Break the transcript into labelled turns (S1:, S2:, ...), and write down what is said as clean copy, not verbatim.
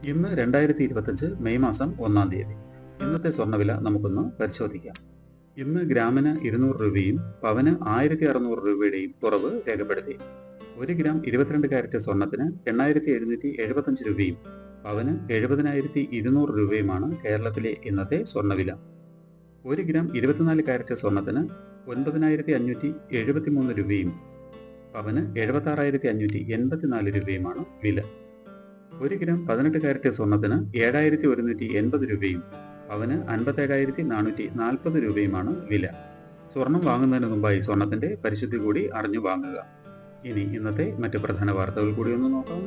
S1: ഇന്ന് 2025 മെയ് മാസം 1-ാം തീയതി. ഇന്നത്തെ സ്വർണ്ണവില നമുക്കൊന്ന് പരിശോധിക്കാം. ഇന്ന് ഗ്രാമിന് 200 രൂപയും പവന് 1600 രൂപയുടെയും കുറവ് രേഖപ്പെടുത്തി. 1 ഗ്രാം 22 കാരറ്റ് സ്വർണ്ണത്തിന് 8775 രൂപയും പവന് 70200 രൂപയുമാണ് കേരളത്തിലെ ഇന്നത്തെ സ്വർണ്ണവില. 1 ഗ്രാം 24 കാരറ്റ് സ്വർണ്ണത്തിന് 9573 രൂപയും പവന് 76584 രൂപയുമാണ് വില. 1 ഗ്രാം 18 കാരറ്റ് സ്വർണ്ണത്തിന് 7180 രൂപയും പവന് 57440 രൂപയുമാണ് വില. സ്വർണം വാങ്ങുന്നതിന് മുമ്പായി സ്വർണത്തിന്റെ പരിശുദ്ധി കൂടി അറിഞ്ഞു വാങ്ങുക. ഇനി ഇന്നത്തെ മറ്റ് പ്രധാന വാർത്തകൾ കൂടി ഒന്ന് നോക്കാം.